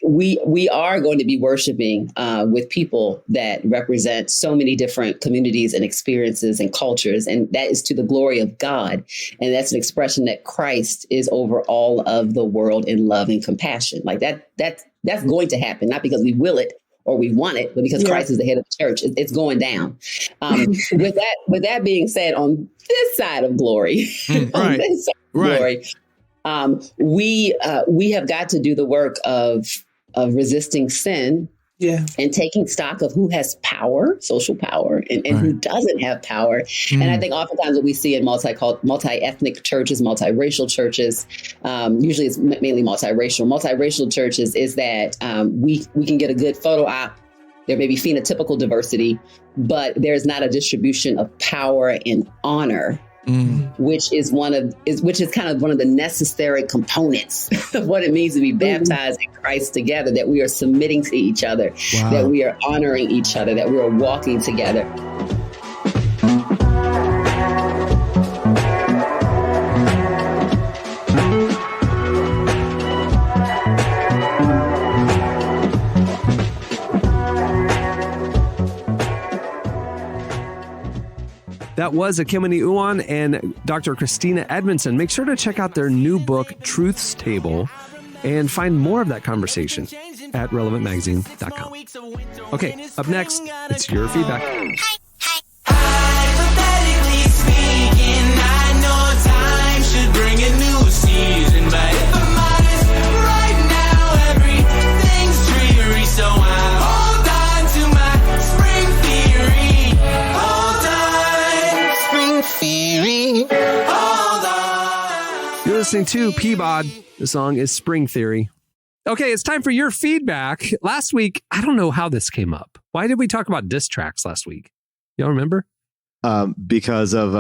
We are going to be worshiping with people that represent so many different communities and experiences and cultures. And that is to the glory of God. And that's an expression that Christ is over all of the world in love and compassion. Like that's going to happen, not because we will it or we want it, but because Christ is the head of the church. It's going down. With that being said, on this side of glory, glory, we have got to do the work of resisting sin. And taking stock of who has power, social power, and who doesn't have power. And I think oftentimes what we see in multi-ethnic churches, multiracial churches, usually it's mainly multiracial churches, is that we can get a good photo op. There may be phenotypical diversity, but there's not a distribution of power and honor, which is kind of one of the necessary components of what it means to be baptized in Christ together, that we are submitting to each other, that we are honoring each other, that we are walking together. That was Ekemini Uwan and Dr. Christina Edmondson. Make sure to check out their new book, Truth's Table, and find more of that conversation at relevantmagazine.com. Okay, up next, it's your feedback. Hypothetically speaking, I know time should bring a new season, but if I'm honest, right now everything's dreary, so I hold on to my spring theory. Hold on, spring theory. Hold on. You're listening to Peabody. The song is Spring Theory. Okay, it's time for your feedback. Last week, I don't know how this came up. Why did we talk about diss tracks last week? Y'all remember? Because of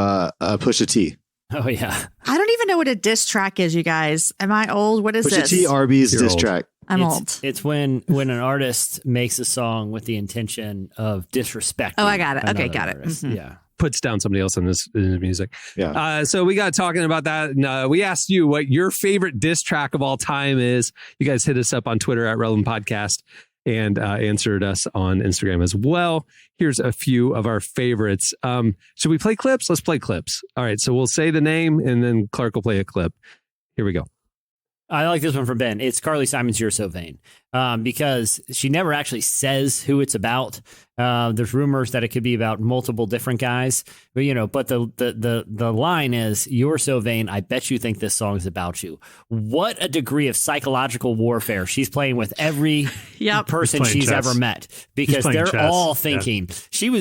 Pusha T. Oh, yeah. I don't even know what a diss track is, you guys. Am I old? What is Pusha this? T, Arby's diss track. I'm old. It's when an artist makes a song with the intention of disrespecting. Oh, I got it. Okay, got it. Mm-hmm. Yeah. Puts down somebody else in his music. Yeah. So we got talking about that. And, we asked you what your favorite diss track of all time is. You guys hit us up on Twitter at Relevant Podcast and answered us on Instagram as well. Here's a few of our favorites. Should we play clips? Let's play clips. All right. So we'll say the name and then Clark will play a clip. Here we go. I like this one from Ben. It's Carly Simon's You're So Vain, because she never actually says who it's about. There's rumors that it could be about multiple different guys, but the line is, "You're so vain, I bet you think this song is about you." What a degree of psychological warfare she's playing with every person she's ever met, because they're all thinking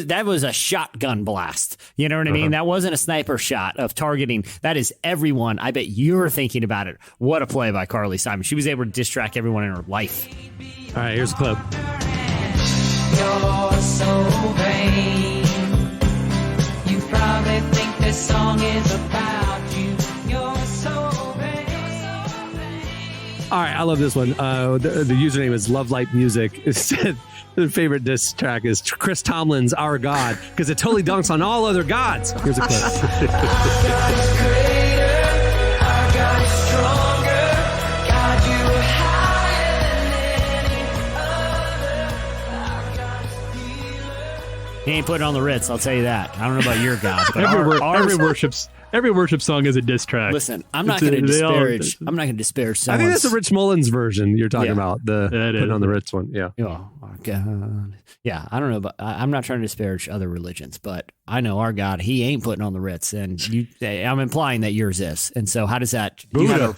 that was a shotgun blast. You know what I mean? That wasn't a sniper shot of targeting. That is everyone. I bet you're thinking about it. What a play by Carly Simon. She was able to distract everyone in her life. All right, here's a clip. You're so vain. You probably think this song is about you. You're so vain. All right, I love this one. The username is Love Light Music. It said the favorite diss track is Chris Tomlin's Our God, because it totally dunks on all other gods. Here's a clip. Our God is greater. Our God is stronger. God, you are higher than any other. Our God is healer. He ain't putting on the Ritz, I'll tell you that. I don't know about your God, but every worship song is a diss track. Listen, I'm not going to disparage. I'm not going to disparage. I think that's the Rich Mullins version you're talking about. The putting on the Ritz one. Yeah. Oh my God. Yeah. I don't know, but I'm not trying to disparage other religions, but I know our God. He ain't putting on the Ritz, and I'm implying that yours is. And so, how does that? Buddha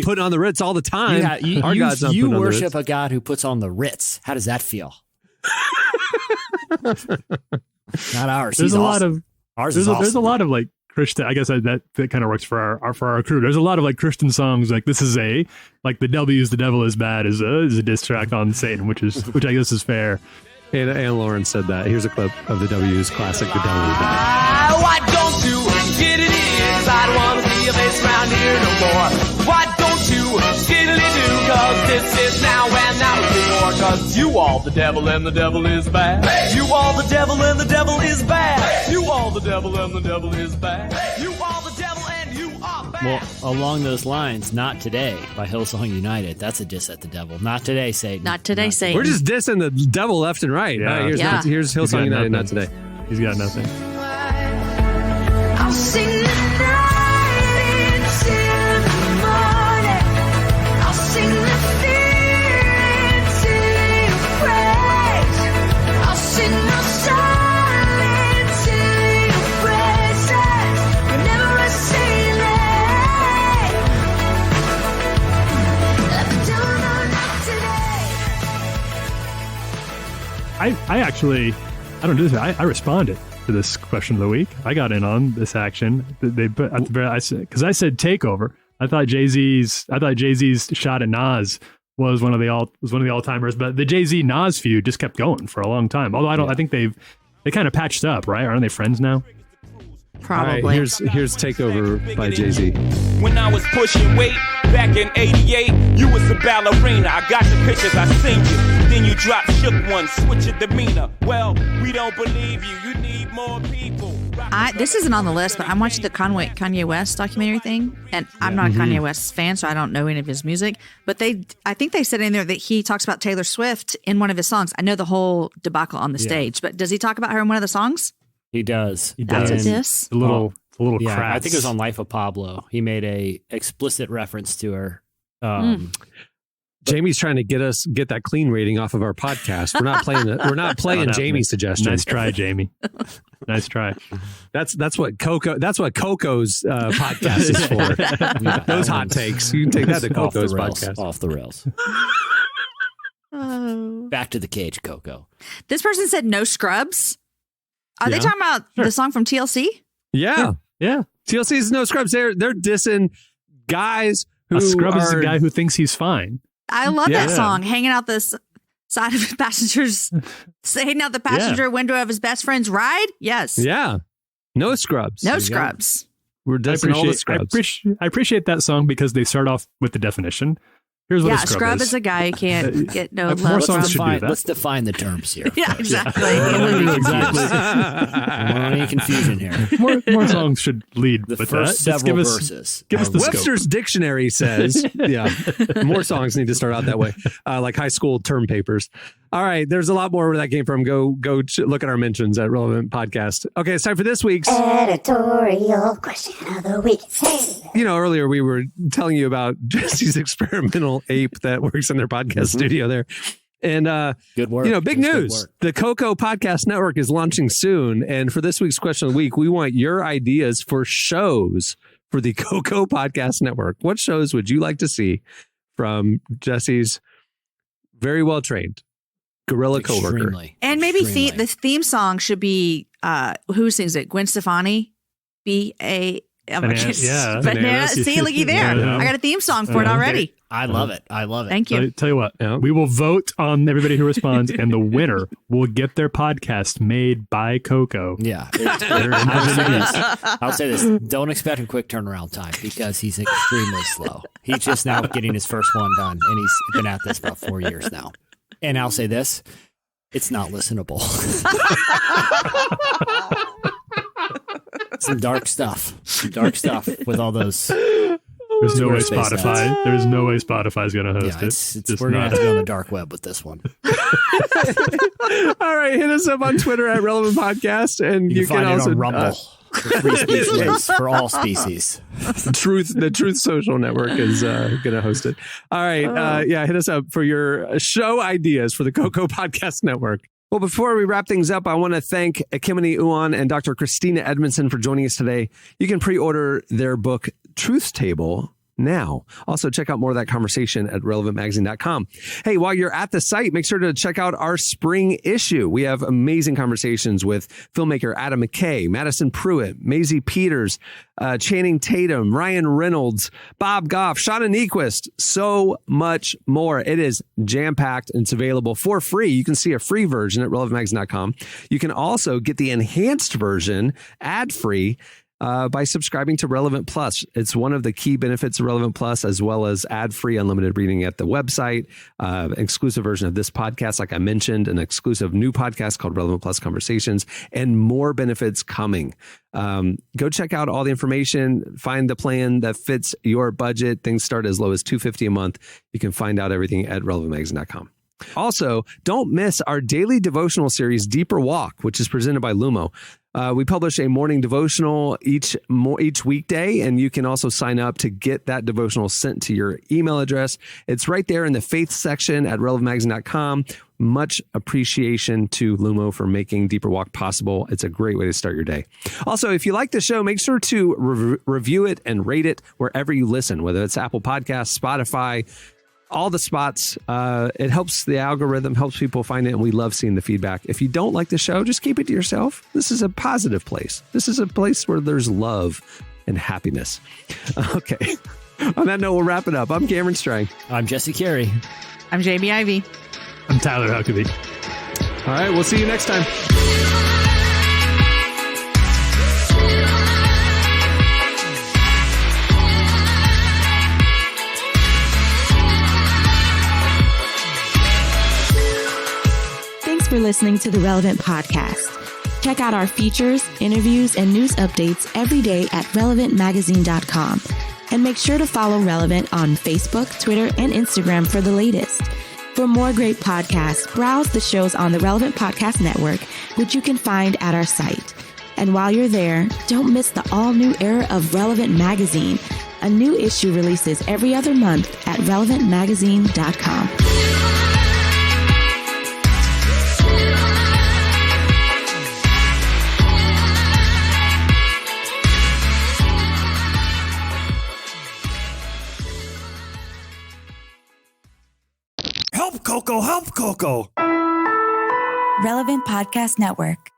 putting on the Ritz all the time. Our God's not putting on the Ritz. You worship a God who puts on the Ritz. How does that feel? Not ours. There's a lot of ours. There's a lot of like Christian. I guess that kind of works for our crew. There's a lot of like Christian songs. Like this is like the devil is bad is a diss track on Satan, which I guess is fair. And Lauren said that. Here's a clip of the W's classic, The Devil Is Bad. Why don't you get it in? I don't want to see your face around here no more. Why don't you diddly-do? Cause this is now and not before. Cause you all the devil and the devil is bad. Hey. You all the devil and the devil is bad. Hey. You all the devil and the devil is bad. Hey. You all the devil and you are bad. Well, along those lines, Not Today by Hillsong United. That's a diss at the devil. Not today, Satan. Not today, Satan. We're just dissing the devil left and right. Yeah. Here's Hillsong United, Not Today. He's got nothing. I'll sing the night until the morning. I'll sing the fear until you praise. I'll sing the silence until your presence. Whenever I say that, let the devil know not today. I actually, I don't do this. I responded to this question of the week. I got in on this action. They put at the very, because I said takeover. I thought Jay-Z's shot at Nas was one of the all timers, but the Jay-Z Nas feud just kept going for a long time. Although I think they kind of patched up, right? Aren't they friends now? Probably. Right, here's Takeover by Jay-Z. When I was pushing weight back in 88, you was a ballerina. I got the pictures, I seen you. Then you dropped Shook One, switch your demeanor. Well, we don't believe you. You need more people. This isn't on the list, but I'm watching the Kanye West documentary thing, and I'm not a Kanye West fan, so I don't know any of his music. But I think they said in there that he talks about Taylor Swift in one of his songs. I know the whole debacle on the stage, but does he talk about her in one of the songs? He does. That's a diss. A little yeah, cracks. I think it was on Life of Pablo. He made a explicit reference to her. Jamie's trying to get that clean rating off of our podcast. We're not playing Jamie's suggestions. Nice try, Jamie. Nice try. That's what Coco's podcast is for. Those hot takes. You can take that to Coco's podcast. Off the rails. Back to the cage, Coco. This person said no scrubs. Are they talking about the song from TLC? Yeah. TLC's No Scrubs. They're dissing guys who a scrub is a guy who thinks he's fine. I love that song. Hanging out the side of the passenger's, hanging out the passenger window of his best friend's ride. Yes. Yeah. No scrubs. No scrubs. We're dissing all the scrubs. I appreciate that song because they start off with the definition. Here's what a scrub is a guy who can't get no love. More songs should do that. Let's define the terms here. Yeah, exactly. Exactly. Any confusion here. More songs should lead the with first that. Several verses. Give us the Webster's scope. Dictionary says, more songs need to start out that way, like high school term papers. All right, there's a lot more where that came from. Go look at our mentions at Relevant Podcast. Okay, it's time for this week's editorial question of the week. You know, earlier we were telling you about Jesse's experimental ape that works in their podcast studio there. And good work. You know, big news. The Coco Podcast Network is launching soon. And for this week's question of the week, we want your ideas for shows for the Coco Podcast Network. What shows would you like to see from Jesse's very well trained gorilla coworker? And maybe the theme song should be who sings it? Gwen Stefani? Banana. See, looky there. Yeah. I got a theme song for it already. I love it. Thank you. Tell you what, we will vote on everybody who responds, and the winner will get their podcast made by Coco. Yeah. I'll say this. Don't expect a quick turnaround time because he's extremely slow. He's just now getting his first one done, and he's been at this about 4 years now. And I'll say this. It's not listenable. Some dark stuff with all those. There's no way Spotify. There's no way Spotify's going to host it. We're going to have to go on the dark web with this one. All right, hit us up on Twitter at Relevant Podcast, and you can find also it on Rumble. For free species for all species. The Truth Social Network is going to host it. All right, hit us up for your show ideas for the Coco Podcast Network. Well, before we wrap things up, I want to thank Ekemini Uwan and Dr. Christina Edmondson for joining us today. You can pre-order their book, Truth Table, now. Also, check out more of that conversation at relevantmagazine.com. Hey, while you're at the site, make sure to check out our spring issue. We have amazing conversations with filmmaker Adam McKay, Madison Pruitt, Maisie Peters, Channing Tatum, Ryan Reynolds, Bob Goff, Shauna Niequist, so much more. It is jam-packed and it's available for free. You can see a free version at relevantmagazine.com. You can also get the enhanced version ad-free by subscribing to Relevant Plus. It's one of the key benefits of Relevant Plus, as well as ad-free unlimited reading at the website, exclusive version of this podcast, like I mentioned, an exclusive new podcast called Relevant Plus Conversations, and more benefits coming. Go check out all the information, find the plan that fits your budget. Things start as low as $250 a month. You can find out everything at relevantmagazine.com. Also, don't miss our daily devotional series, Deeper Walk, which is presented by Lumo. We publish a morning devotional each weekday, and you can also sign up to get that devotional sent to your email address. It's right there in the faith section at relevantmagazine.com. Much appreciation to Lumo for making Deeper Walk possible. It's a great way to start your day. Also, if you like the show, make sure to review it and rate it wherever you listen, whether it's Apple Podcasts, Spotify, all the spots. It helps the algorithm, helps people find it, and we love seeing the feedback. If you don't like the show, just keep it to yourself. This is a positive place. This is a place where there's love and happiness. Okay. On that note, we'll wrap it up. I'm Cameron Strang. I'm Jesse Carey. I'm Jamie Ivey. I'm Tyler Huckabee. All right, we'll see you next time. For listening to the Relevant Podcast. Check out our features, interviews, and news updates every day at relevantmagazine.com. And make sure to follow Relevant on Facebook, Twitter, and Instagram for the latest. For more great podcasts, browse the shows on the Relevant Podcast Network, which you can find at our site, And while you're there, don't miss the all-new era of Relevant Magazine. A new issue releases every other month at relevantmagazine.com. Help, Coco! Help, Coco! Relevant Podcast Network.